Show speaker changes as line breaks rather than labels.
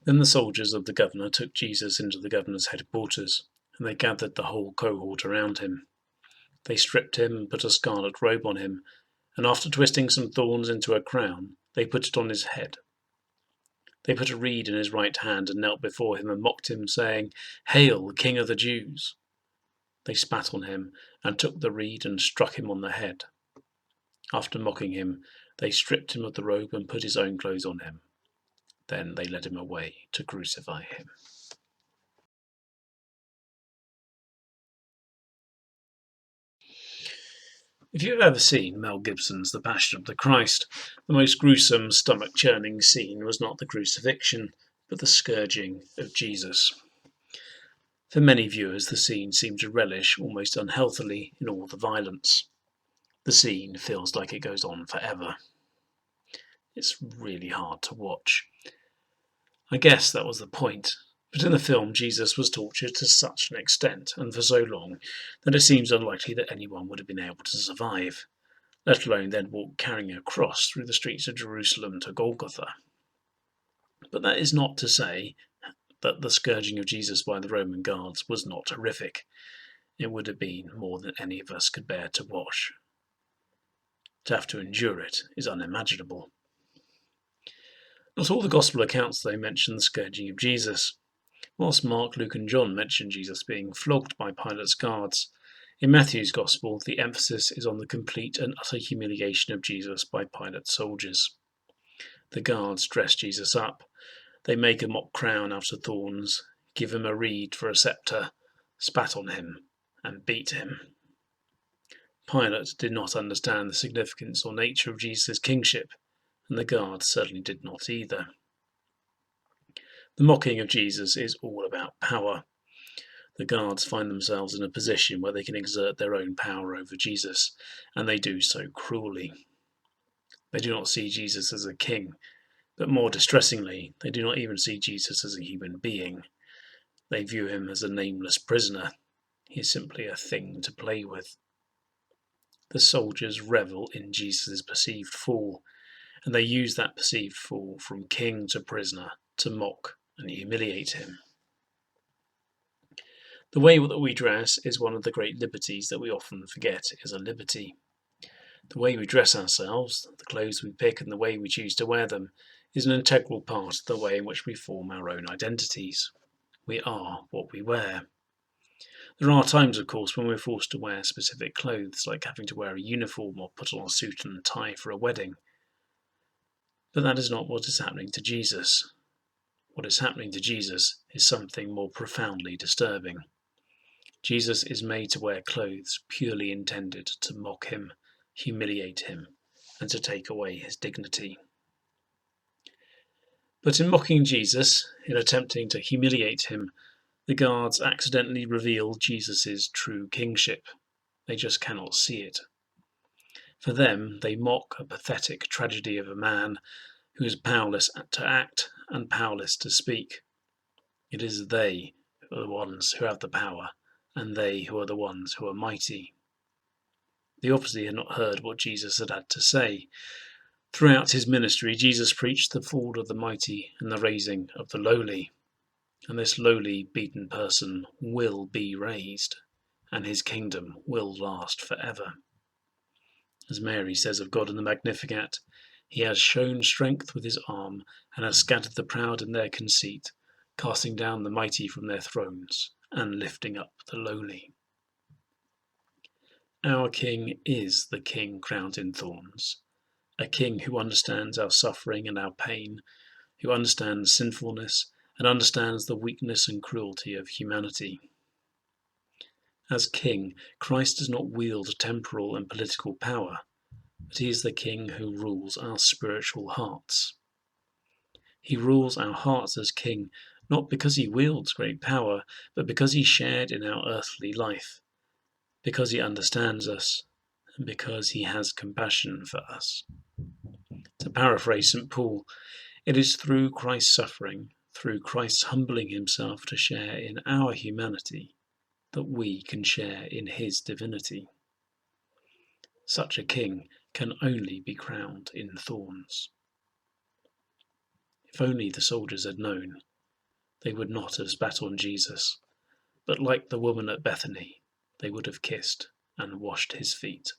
Then the soldiers of the governor took Jesus into the governor's headquarters, and they gathered the whole cohort around him. They stripped him and put a scarlet robe on him, and after twisting some thorns into a crown, they put it on his head. They put a reed in his right hand and knelt before him and mocked him, saying, "Hail, King of the Jews!" They spat on him and took the reed and struck him on the head. After mocking him, they stripped him of the robe and put his own clothes on him. Then they led him away to crucify him. If you've ever seen Mel Gibson's The Passion of the Christ, the most gruesome, stomach-churning scene was not the crucifixion, but the scourging of Jesus. For many viewers, the scene seemed to relish, almost unhealthily, in all the violence. The scene feels like it goes on forever. It's really hard to watch. I guess that was the point. But in the film, Jesus was tortured to such an extent, and for so long, that it seems unlikely that anyone would have been able to survive, let alone then walk carrying a cross through the streets of Jerusalem to Golgotha. But that is not to say that the scourging of Jesus by the Roman guards was not horrific. It would have been more than any of us could bear to watch. To have to endure it is unimaginable. Not all the Gospel accounts, though, mention the scourging of Jesus. Whilst Mark, Luke and John mention Jesus being flogged by Pilate's guards, in Matthew's Gospel the emphasis is on the complete and utter humiliation of Jesus by Pilate's soldiers. The guards dress Jesus up. They make a mock crown out of thorns, give him a reed for a sceptre, spat on him, and beat him. Pilate did not understand the significance or nature of Jesus' kingship, and the guards certainly did not either. The mocking of Jesus is all about power. The guards find themselves in a position where they can exert their own power over Jesus, and they do so cruelly. They do not see Jesus as a king, but more distressingly, they do not even see Jesus as a human being. They view him as a nameless prisoner. He is simply a thing to play with. The soldiers revel in Jesus' perceived fall, and they use that perceived fall from king to prisoner to mock and humiliate him. The way that we dress is one of the great liberties that we often forget is a liberty. The way we dress ourselves, the clothes we pick and the way we choose to wear them, is an integral part of the way in which we form our own identities. We are what we wear. There are times, of course, when we're forced to wear specific clothes, like having to wear a uniform or put on a suit and tie for a wedding. But that is not what is happening to Jesus. What is happening to Jesus is something more profoundly disturbing. Jesus is made to wear clothes purely intended to mock him, humiliate him, and to take away his dignity. But in mocking Jesus, in attempting to humiliate him, the guards accidentally reveal Jesus' true kingship. They just cannot see it. For them, they mock a pathetic tragedy of a man who is powerless to act and powerless to speak. It is they who are the ones who have the power, and they who are the ones who are mighty. They obviously had not heard what Jesus had to say. Throughout his ministry, Jesus preached the fall of the mighty and the raising of the lowly. And this lowly, beaten person will be raised, and his kingdom will last forever. As Mary says of God in the Magnificat, he has shown strength with his arm, and has scattered the proud in their conceit, casting down the mighty from their thrones, and lifting up the lowly. Our King is the King crowned in thorns, a King who understands our suffering and our pain, who understands sinfulness, and understands the weakness and cruelty of humanity. As King, Christ does not wield temporal and political power, but he is the King who rules our spiritual hearts. He rules our hearts as King, not because he wields great power, but because he shared in our earthly life, because he understands us, and because he has compassion for us. To paraphrase St. Paul, it is through Christ's suffering, through Christ's humbling himself to share in our humanity, that we can share in his divinity. Such a king can only be crowned in thorns. If only the soldiers had known they would not have spat on Jesus, but like the woman at Bethany, they would have kissed and washed his feet.